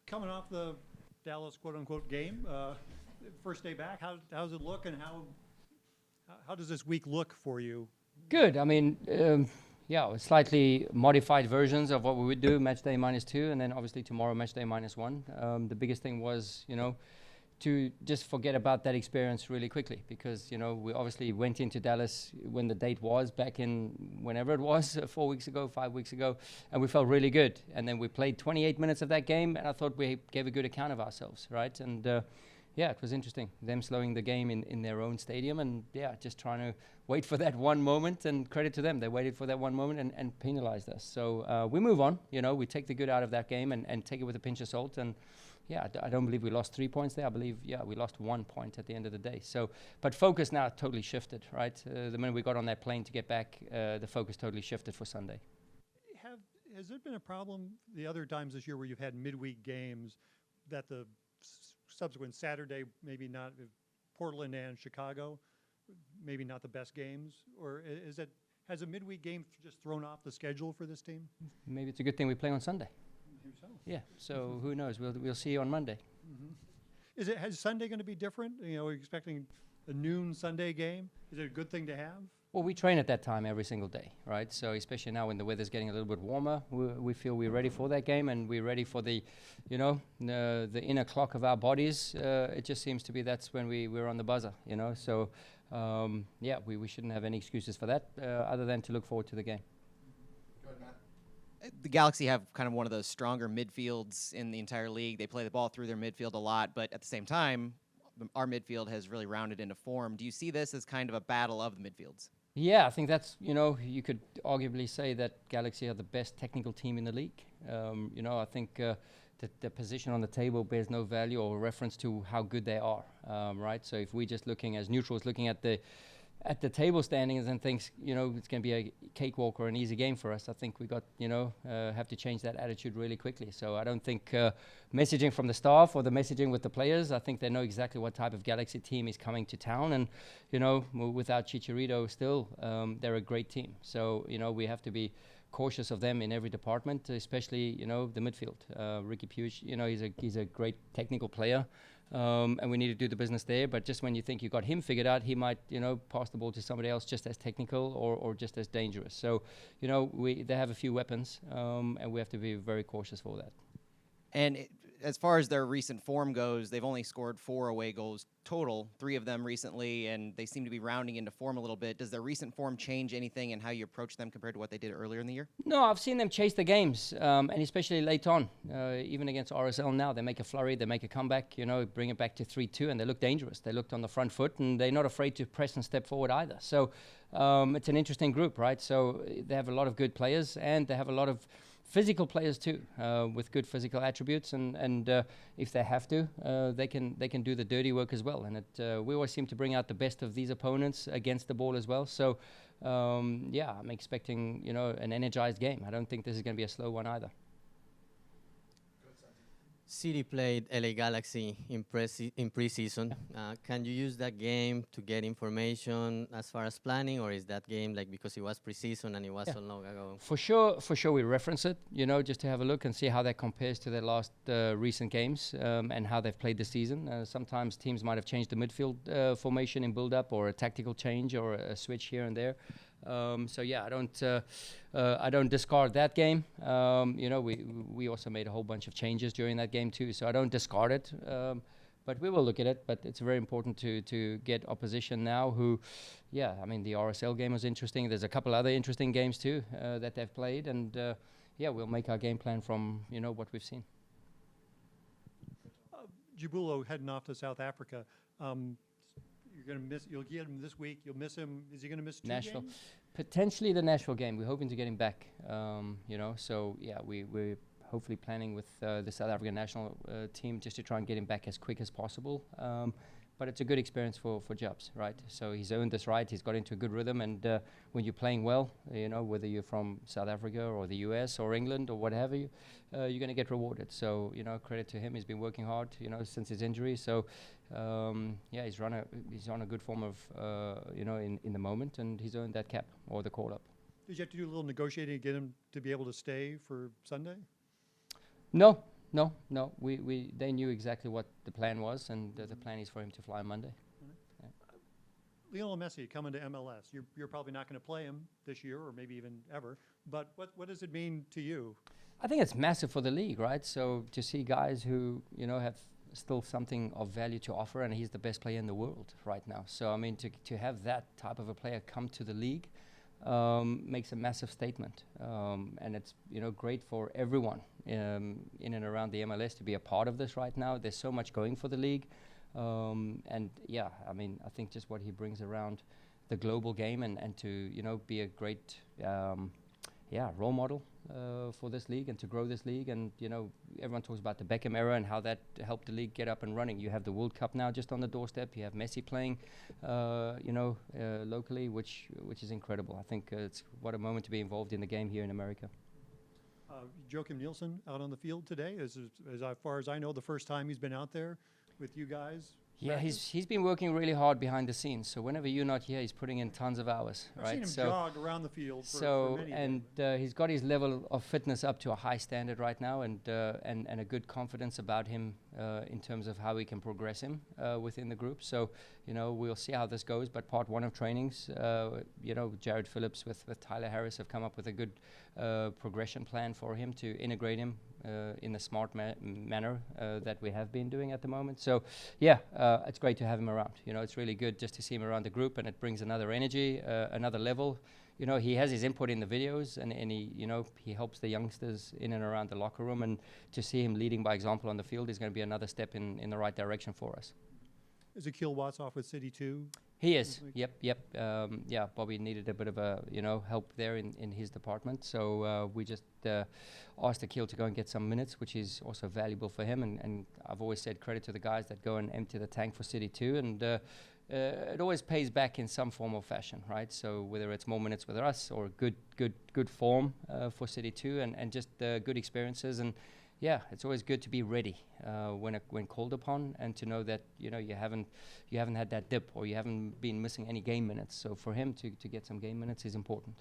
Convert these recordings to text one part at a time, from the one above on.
coming off the Dallas quote-unquote game, first day back, how's it look, and how does this week look for you? Good. I mean, yeah, slightly modified versions of what we would do, match day -2, and then obviously tomorrow match day -1. The biggest thing was, to just forget about that experience really quickly, because we obviously went into Dallas when the date was back in whenever it was, 4 weeks ago, 5 weeks ago, and we felt really good. And then we played 28 minutes of that game, and I thought we gave a good account of ourselves, right? And yeah, it was interesting, them slowing the game in their own stadium, and yeah, just trying to wait for that one moment, and credit to them, they waited for that one moment and penalized us. So we move on, we take the good out of that game and take it with a pinch of salt. And yeah, I don't believe we lost 3 points there. I believe, we lost 1 point at the end of the day. So, but focus now totally shifted, right? The minute we got on that plane to get back, the focus totally shifted for Sunday. Has there been a problem the other times this year where you've had midweek games that the subsequent Saturday, maybe not Portland and Chicago, maybe not the best games? Or has a midweek game just thrown off the schedule for this team? Maybe it's a good thing we play on Sunday. So. Yeah, so who knows? We'll see you on Monday. Mm-hmm. Is Sunday going to be different? We're expecting a noon Sunday game. Is it a good thing to have? Well, we train at that time every single day, right? So especially now when the weather's getting a little bit warmer, we feel we're ready for that game, and we're ready for the inner clock of our bodies. It just seems to be that's when we're on the buzzer, So yeah, we shouldn't have any excuses for that, other than to look forward to the game. The Galaxy have kind of one of those stronger midfields in the entire league. They play the ball through their midfield a lot, but at the same time, our midfield has really rounded into form. Do you see this as kind of a battle of the midfields? Yeah, I think that's, you could arguably say that Galaxy are the best technical team in the league. I think the position on the table bears no value or reference to how good they are, right? So if we're just looking as neutrals, looking at the table standings and thinks, it's going to be a cakewalk or an easy game for us, I think we got, have to change that attitude really quickly. So I don't think messaging from the staff or the messaging with the players, I think they know exactly what type of Galaxy team is coming to town. And, without Chicharito still, they're a great team. So, we have to be cautious of them in every department, especially, the midfield. Ricky Puig, he's a great technical player. And we need to do the business there. But just when you think you got him figured out, he might, pass the ball to somebody else just as technical or just as dangerous. So, they have a few weapons, and we have to be very cautious for that. And as far as their recent form goes, they've only scored 4 away goals total, 3 of them recently, and they seem to be rounding into form a little bit. Does their recent form change anything in how you approach them compared to what they did earlier in the year? No, I've seen them chase the games, and especially late on, even against RSL now. They make a flurry, they make a comeback, bring it back to 3-2, and they look dangerous. They looked on the front foot, and they're not afraid to press and step forward either. So it's an interesting group, right? So they have a lot of good players, and they have a lot of physical players too, with good physical attributes, and if they have to, they can do the dirty work as well. And we always seem to bring out the best of these opponents against the ball as well. So yeah, I'm expecting an energized game. I don't think this is going to be a slow one either. City played LA Galaxy in preseason. Can you use that game to get information as far as planning, or is that game like because it was preseason and it was so long ago? For sure we reference it, just to have a look and see how that compares to their last recent games, and how they've played this season. Sometimes teams might have changed the midfield formation in build-up, or a tactical change, or a switch here and there. So yeah, I don't discard that game. We also made a whole bunch of changes during that game too, so I don't discard it. But we will look at it. But it's very important to get opposition now. Who, yeah, I mean the RSL game was interesting. There's a couple other interesting games too that they've played, and yeah, we'll make our game plan from what we've seen. Njabulo heading off to South Africa. You're going to miss. You'll get him this week. You'll miss him. Is he going to miss 2 Nashville games? Potentially the Nashville game. We're hoping to get him back. So yeah, we're hopefully planning with the South African national team just to try and get him back as quick as possible. But it's a good experience for Jubs, right? So he's earned this right. He's got into a good rhythm, and when you're playing well, whether you're from South Africa or the US or England or whatever, you're going to get rewarded. So credit to him. He's been working hard, since his injury. So yeah, he's on a good form of in the moment, and he's earned that cap or the call up. Did you have to do a little negotiating to get him to be able to stay for Sunday? No, No, no. They knew exactly what the plan was, and the plan is for him to fly on Monday. Lionel Messi coming to MLS. You're probably not going to play him this year or maybe even ever. But what does it mean to you? I think it's massive for the league, right? So to see guys who, you know, have still something of value to offer, and he's the best player in the world right now. So, I mean, to have that type of a player come to the league makes a massive statement. And it's, you know, great for everyone in and around the MLS to be a part of this right now. There's so much going for the league. And yeah, I mean, I think just what he brings around the global game and to, you know, be a great, role model for this league and to grow this league. And, you know, everyone talks about the Beckham era and how that helped the league get up and running. You have the World Cup now just on the doorstep. You have Messi playing, locally, which is incredible. I think it's what a moment to be involved in the game here in America. Joachim Nielsen out on the field today. As far as I know, the first time he's been out there with you guys. Yeah, practice? he's been working really hard behind the scenes. So whenever you're not here, he's putting in tons of hours, I've right? seen him So jog around the field for many days. he's got his level of fitness up to a high standard right now, and a good confidence about him in terms of how we can progress him within the group. So, you know, we'll see how this goes. But part one of trainings, Jared Phillips with Tyler Harris have come up with a good progression plan for him to integrate him in the smart manner that we have been doing at the moment. So, yeah, it's great to have him around. You know, it's really good just to see him around the group, and it brings another energy, another level. You know, he has his input in the videos, and he, you know, he helps the youngsters in and around the locker room. And to see him leading by example on the field is going to be another step in the right direction for us. Is Akil Watts off with City too? He is. Yep. Bobby needed a bit of help there in his department. So we just asked Akil to go and get some minutes, which is also valuable for him. And I've always said credit to the guys that go and empty the tank for City too. And it always pays back in some form or fashion, right? So whether it's more minutes with us or good form for City too, and just good experiences. And yeah, it's always good to be ready when called upon, and to know that, you know, you haven't had that dip, or you haven't been missing any game minutes. So for him to get some game minutes is important.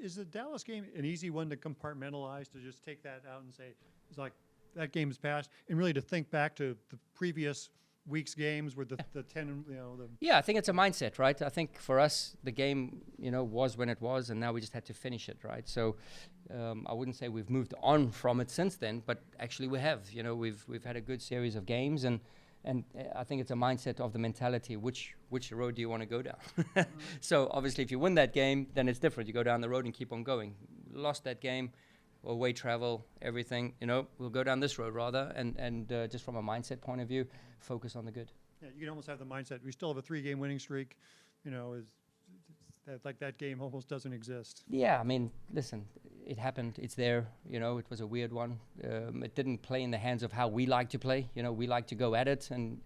Is the Dallas game an easy one to compartmentalize, to just take that out and say, it's like that game is past, and really to think back to the previous week's games with the 10, Yeah, I think it's a mindset, right? I think for us, the game, you know, was when it was, and now we just had to finish it, right? So I wouldn't say we've moved on from it since then, but actually we have. You know, we've had a good series of games, and I think it's a mindset of the mentality, which road do you want to go down? So obviously if you win that game, then it's different. You go down the road and keep on going. Lost that game, away travel, everything, you know, we'll go down this road rather, and just from a mindset point of view, focus on the good. Yeah, you can almost have the mindset, we still have a 3-game winning streak, you know, that game almost doesn't exist. Yeah, I mean, listen, it happened, it's there, you know, it was a weird one. It didn't play in the hands of how we like to play, you know, we like to go at it, and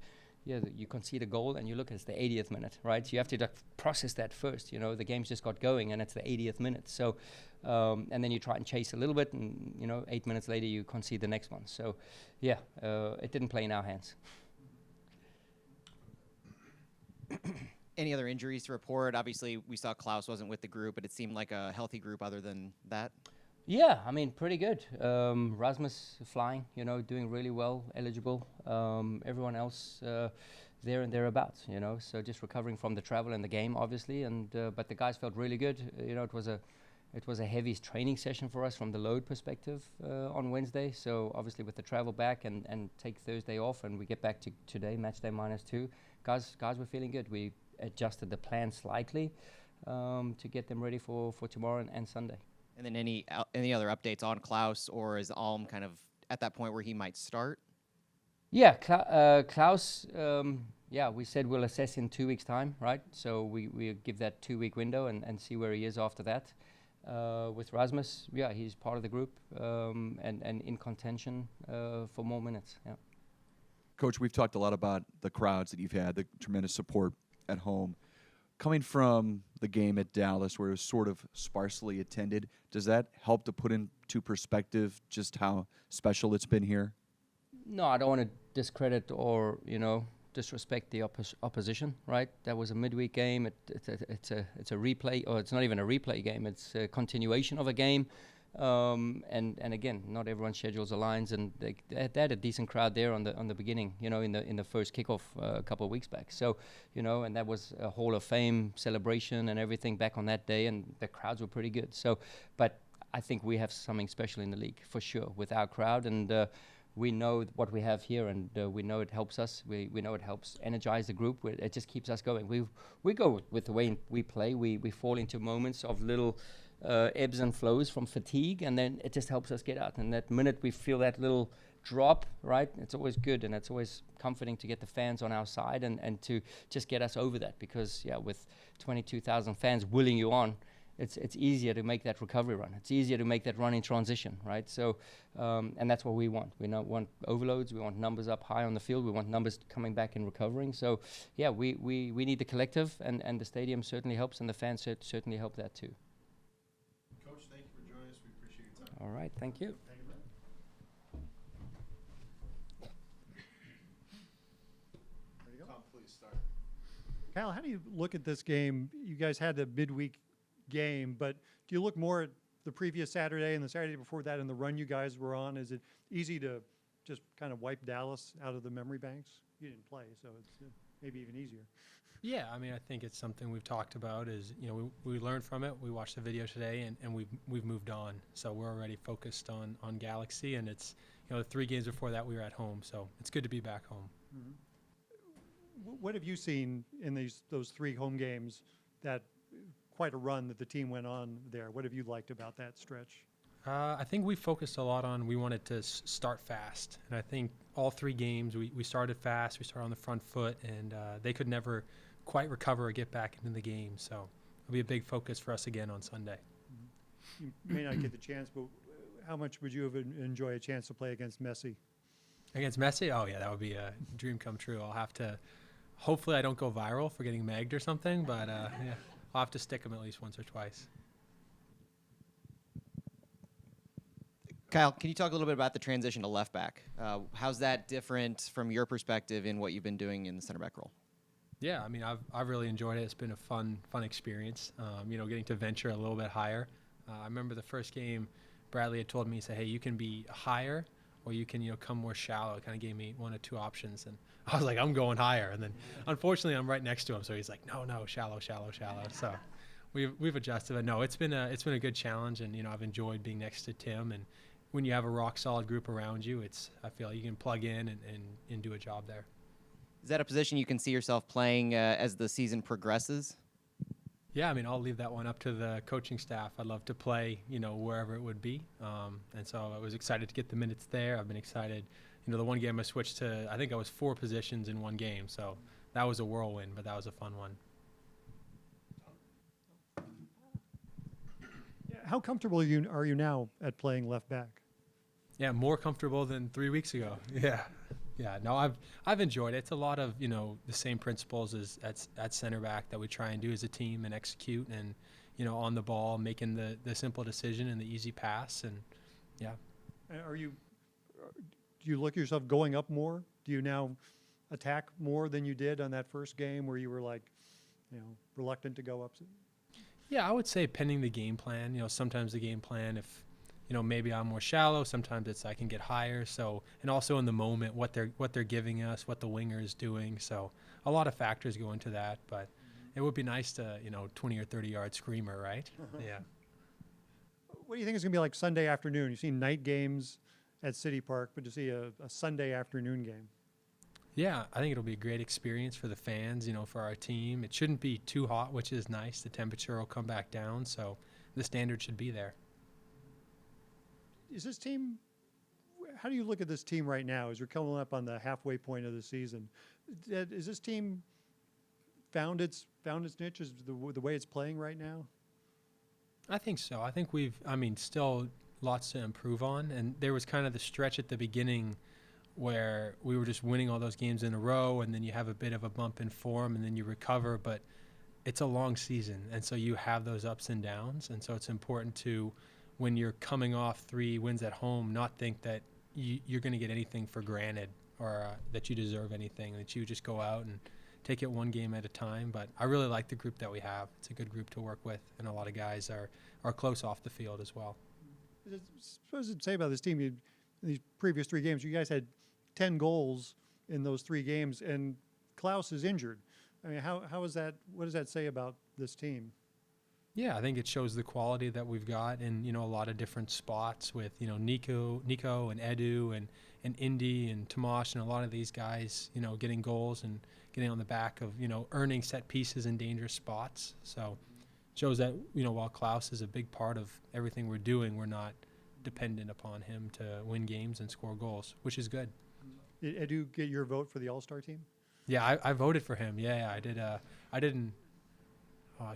yeah, you concede a goal and you look, it's the 80th minute, right? So you have to process that first, you know, the game's just got going and it's the 80th minute. So, and then you try and chase a little bit, and, you know, 8 minutes later you concede the next one. So, yeah, it didn't play in our hands. Any other injuries to report? Obviously, we saw Klaus wasn't with the group, but it seemed like a healthy group other than that. Yeah, I mean, pretty good. Rasmus flying, you know, doing really well, eligible. Everyone else there and thereabouts, you know. So just recovering from the travel and the game, obviously. And but the guys felt really good. You know, it was a heavy training session for us from the load perspective on Wednesday. So obviously with the travel back and take Thursday off, and we get back to today, match day -2. Guys were feeling good. We adjusted the plan slightly to get them ready for tomorrow and Sunday. And then any other updates on Klaus, or is Alm kind of at that point where he might start? Yeah, Klaus, we said we'll assess in 2 weeks' time, right? So we give that 2-week window and see where he is after that. With Rasmus, yeah, he's part of the group and in contention for more minutes, yeah. Coach, we've talked a lot about the crowds that you've had, the tremendous support at home. Coming from the game at Dallas, where it was sort of sparsely attended, does that help to put into perspective just how special it's been here? No, I don't want to discredit or, you know, disrespect the opposition, right? That was a midweek game. It's a replay, or it's not even a replay game. It's a continuation of a game. And again, not everyone's schedules aligns, and they had a decent crowd there on the beginning, in the first kickoff a couple of weeks back. So, and that was a Hall of Fame celebration and everything back on that day, and the crowds were pretty good. So, but I think we have something special in the league for sure with our crowd, and we know what we have here, and we know it helps us. We know it helps energize the group. It just keeps us going. We go with the way we play. We fall into moments of little ebbs and flows from fatigue, and then it just helps us get out. And that minute we feel that little drop, right, it's always good, and it's always comforting to get the fans on our side and to just get us over that, because with 22,000 fans willing you on, it's easier to make that recovery run. It's easier to make that run in transition, right? So, and that's what we want. We don't want overloads. We want numbers up high on the field. We want numbers coming back and recovering. So, we need the collective, and the stadium certainly helps, and the fans certainly help that too. Coach, thank you for joining us. We appreciate your time. All right, thank you. Tom, please start. Kyle, how do you look at this game? You guys had the midweek game, but do you look more at the previous Saturday and the Saturday before that and the run you guys were on? Is it easy to just kind of wipe Dallas out of the memory banks? You didn't play, so it's maybe even easier. Yeah, I mean, I think it's something we've talked about. Is we learned from it. We watched the video today, and we've moved on. So we're already focused on Galaxy, and it's the 3 games before that we were at home. So it's good to be back home. Mm-hmm. What have you seen in those 3 home games that quite a run that the team went on there? What have you liked about that stretch? I think we focused a lot on we wanted to start fast, and I think all 3 games we started fast. We started on the front foot, and they could never quite recover or get back into the game. So it'll be a big focus for us again on Sunday. You may not get the chance, but how much would you have enjoyed a chance to play against Messi? Against Messi? Oh yeah, that would be a dream come true. I'll have to. Hopefully, I don't go viral for getting megged or something, but yeah. I'll have to stick him at least once or twice. Kyle, can you talk a little bit about the transition to left back? How's that different from your perspective in what you've been doing in the center back role? Yeah, I mean, I've really enjoyed it. It's been a fun experience. Getting to venture a little bit higher. I remember the first game, Bradley had told me, he said, "Hey, you can be higher, or you can come more shallow." It kind of gave me 1 or 2 options, and I was like, I'm going higher. And then, unfortunately, I'm right next to him, so he's like, no, shallow. So we've adjusted. But no, it's been a good challenge, and I've enjoyed being next to Tim. And when you have a rock solid group around you, I feel like you can plug in and do a job there. Is that a position you can see yourself playing as the season progresses? Yeah, I mean, I'll leave that one up to the coaching staff. I'd love to play, wherever it would be. And so I was excited to get the minutes there. I've been excited. The one game I switched to, I think I was 4 positions in one game. So that was a whirlwind, but that was a fun one. How comfortable are you now at playing left back? Yeah, more comfortable than 3 weeks ago. Yeah. No, I've enjoyed it. It's a lot of the same principles as at center back that we try and do as a team and execute, and on the ball, making the simple decision and the easy pass, and yeah. Do you look at yourself going up more? Do you now attack more than you did on that first game where you were reluctant to go up? Yeah, I would say pending the game plan. Sometimes the game plan, if maybe I'm more shallow, sometimes it's I can get higher. So, and also in the moment, what they're giving us, what the winger is doing. So a lot of factors go into that, but it would be nice to 20 or 30 yard screamer, right? Yeah. What do you think is going to be like Sunday afternoon? You've seen night games at CITYPARK, but to see a Sunday afternoon game. Yeah, I think it'll be a great experience for the fans, for our team. It shouldn't be too hot, which is nice. The temperature will come back down, so the standard should be there. Is this team, how do you look at this team right now as we're coming up on the halfway point of the season? Is this team found its niche as the way it's playing right now? I think so. I think still lots to improve on. And there was kind of the stretch at the beginning where we were just winning all those games in a row, and then you have a bit of a bump in form, and then you recover. But it's a long season, and so you have those ups and downs. And so it's important to, when you're coming off 3 wins at home, not think that you're going to get anything for granted, or that you deserve anything, that you just go out and take it one game at a time. But I really like the group that we have. It's a good group to work with, and a lot of guys are close off the field as well. What does it say about this team? These previous 3 games, you guys had 10 goals in those 3 games, and Klaus is injured. I mean, how is that? What does that say about this team? Yeah, I think it shows the quality that we've got in, a lot of different spots with, Nico and Edu and Indy and Tomash and a lot of these guys, getting goals and getting on the back of, earning set pieces in dangerous spots. So it shows that, while Klaus is a big part of everything we're doing, we're not dependent upon him to win games and score goals, which is good. Did Edu get your vote for the All-Star team? Yeah, I voted for him. Yeah, I did. I didn't.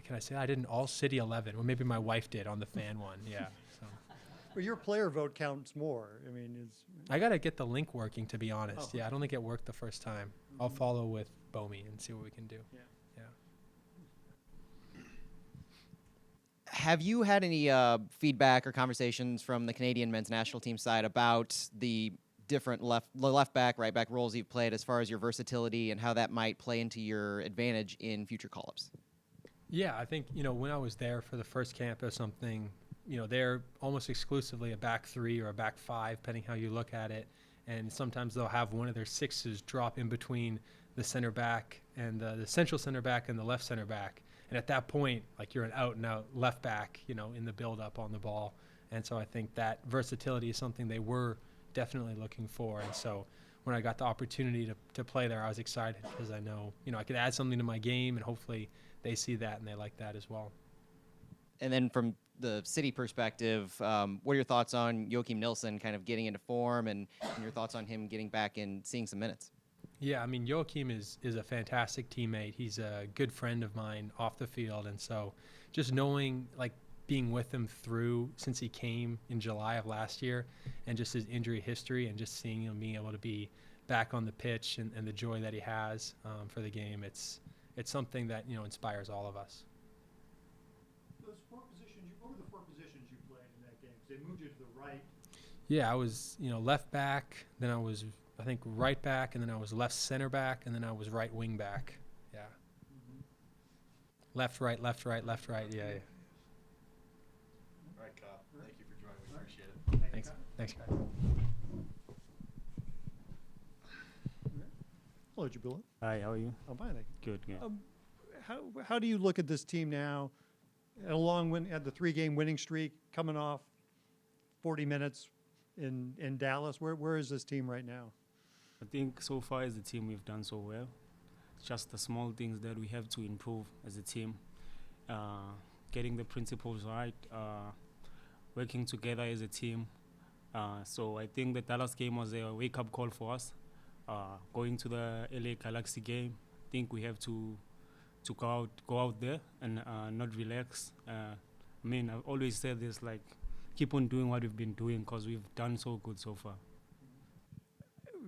Can I say I didn't all City 11? Well, maybe my wife did on the fan one. Yeah. So Well, your player vote counts more. I mean, I gotta get the link working, to be honest. Oh. Yeah, I don't think it worked the first time. I'll follow with Bomi and see what we can do. Yeah. Have you had any feedback or conversations from the Canadian men's national team side about the different left back, right back roles you've played as far as your versatility and how that might play into your advantage in future call-ups? Yeah, I think, when I was there for the first camp or something, they're almost exclusively a back 3 or a back 5, depending how you look at it. And sometimes they'll have one of their 6s drop in between the center back and the central center back and the left center back. And at that point, like, you're an out-and-out left back, in the build-up on the ball. And so I think that versatility is something they were definitely looking for. And so when I got the opportunity to play there, I was excited because I know, I could add something to my game, and hopefully they see that and they like that as well. And then from the City perspective, what are your thoughts on Joachim Nilsson kind of getting into form and your thoughts on him getting back and seeing some minutes? Yeah, I mean, Joachim is a fantastic teammate. He's a good friend of mine off the field. And so just knowing, like, being with him through since he came in July of last year and just his injury history and just seeing him being able to be back on the pitch and the joy that he has for the game, it's something that, inspires all of us. those 4 positions. What were the 4 positions you played in that game? 'Cause they moved you to the right. Yeah, I was, left back, then I was, I think, right back, and then I was left center back, and then I was right wing back. Yeah. Left, right, left, right, left, right. Yeah. All right, Kyle. Thank you for joining. We appreciate it. Thanks. Thanks, guys. Hello, Njabulo. Hi, how are you? I'm fine, thank you. Good. How do you look at this team now? At the 3-game winning streak, coming off 40 minutes in Dallas. Where is this team right now? I think so far as a team we've done so well. It's just the small things that we have to improve as a team. Getting the principles right, working together as a team. So I think the Dallas game was a wake-up call for us. Going to the LA Galaxy game, I think we have to go out there and not relax. I've always said this, like, keep on doing what we've been doing because we've done so good so far.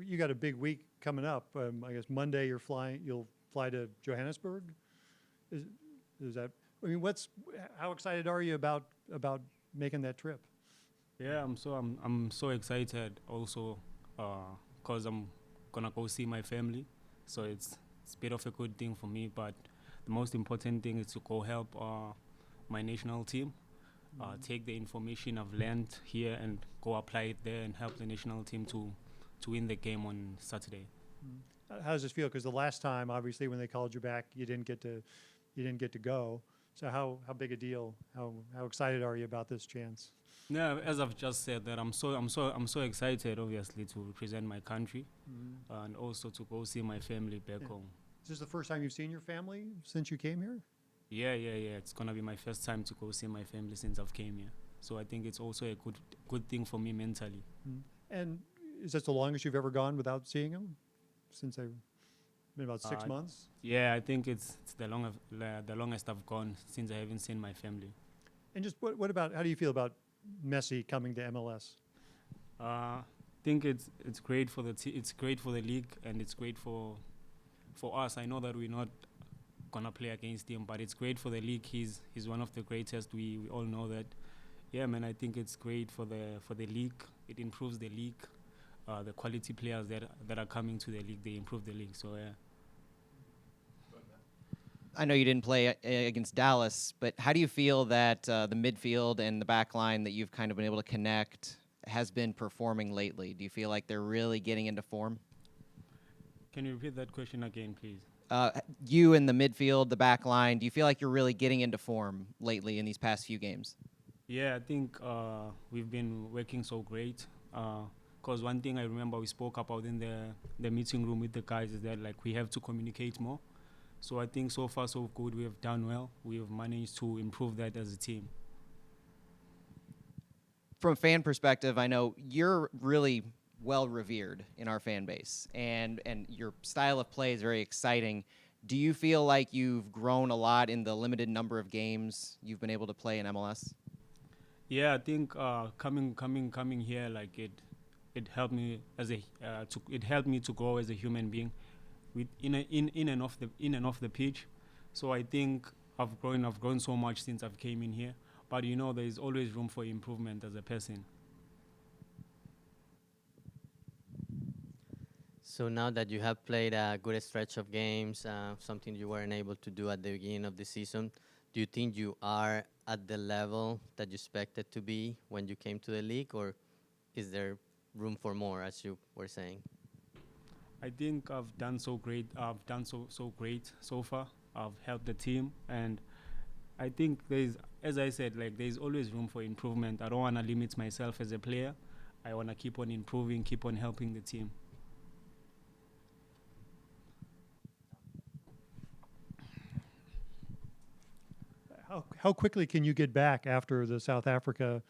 You got a big week coming up. I guess Monday you'll fly to Johannesburg. Is that? I mean, how excited are you about making that trip? Yeah, I'm so excited also because I'm gonna go see my family. So it's a bit of a good thing for me, but the most important thing is to go help my national team, take the information I've learned here and go apply it there and help the national team to win the game on Saturday. How does this feel? Because the last time, obviously, when they called you back, you didn't get to go. So how big a deal? How excited are you about this chance? Yeah, as I've just said, that I'm so excited, obviously, to represent my country and also to go see my family back home. Is this the first time you've seen your family since you came here? Yeah. It's gonna be my first time to go see my family since I've came here. So I think it's also a good thing for me mentally. And is this the longest you've ever gone without seeing them? Since they've been about 6 months? Yeah, I think it's the longest I've gone since I haven't seen my family. And just what about, how do you feel about Messi coming to MLS? I think it's great for it's great for the league and it's great for us. I know that we're not gonna play against him, but it's great for the league. He's one of the greatest. We all know that. Yeah, man. I think it's great for the league. It improves the league. The quality players that are coming to the league, they improve the league. So yeah. I know you didn't play against Dallas, but how do you feel that the midfield and the back line that you've kind of been able to connect has been performing lately? Do you feel like they're really getting into form? Can you repeat that question again, please? You in the midfield, the back line, do you feel like you're really getting into form lately in these past few games? Yeah, I think we've been working so great. Because one thing I remember we spoke about in the meeting room with the guys is that like we have to communicate more. So I think so far so good. We have done well. We have managed to improve that as a team. From a fan perspective, I know you're really well revered in our fan base, and your style of play is very exciting. Do you feel like you've grown a lot in the limited number of games you've been able to play in MLS? Yeah, I think coming here, like it helped me as it helped me to grow as a human being, with in and off the pitch. So I think I've grown so much since I've came in here. But you know, there is always room for improvement as a person. So now that you have played a good stretch of games, something you weren't able to do at the beginning of the season, do you think you are at the level that you expected to be when you came to the league, or is there room for more, as you were saying? I think I've done so great. I've done so great so far. I've helped the team, and I think as I said, like there's always room for improvement. I don't want to limit myself as a player. I want to keep on improving, keep on helping the team. How quickly can you get back after the South Africa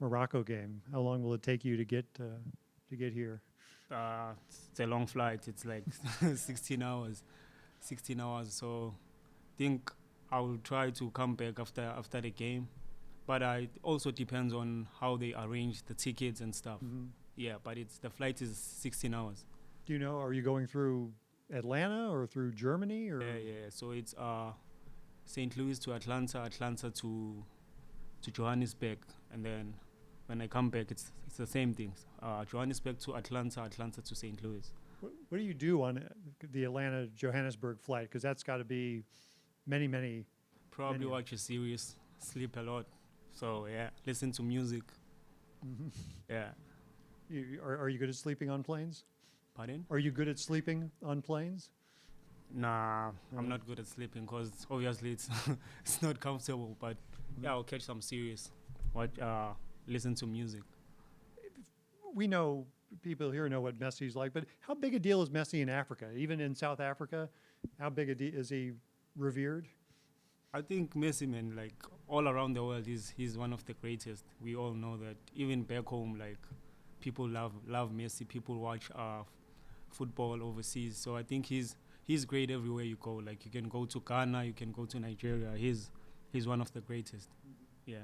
Morocco game? How long will it take you to get here? It's a long flight. It's like 16 hours. 16 hours. So I think I will try to come back after the game. But it also depends on how they arrange the tickets and stuff. Mm-hmm. Yeah, but the flight is 16 hours. Do you know, are you going through Atlanta or through Germany? Or? Yeah. So it's St. Louis to Atlanta, Atlanta to Johannesburg, and then when I come back, it's the same thing. Johannesburg to Atlanta, Atlanta to St. Louis. What do you do on the Atlanta-Johannesburg flight? Because that's got to be many. Probably watch a series, sleep a lot. So yeah, listen to music. Mm-hmm. Yeah. Are you good at sleeping on planes? Pardon? Are you good at sleeping on planes? Nah, I'm not good at sleeping because obviously it's it's not comfortable. But yeah, I'll catch some series. Listen to music. We know, people here know what Messi's like, but how big a deal is Messi in Africa? Even in South Africa, how big a deal is he revered? I think Messi, man, like all around the world, he's one of the greatest. We all know that. Even back home, like people love Messi. People watch football overseas. So I think he's great everywhere you go. Like you can go to Ghana, you can go to Nigeria. He's one of the greatest. Yeah.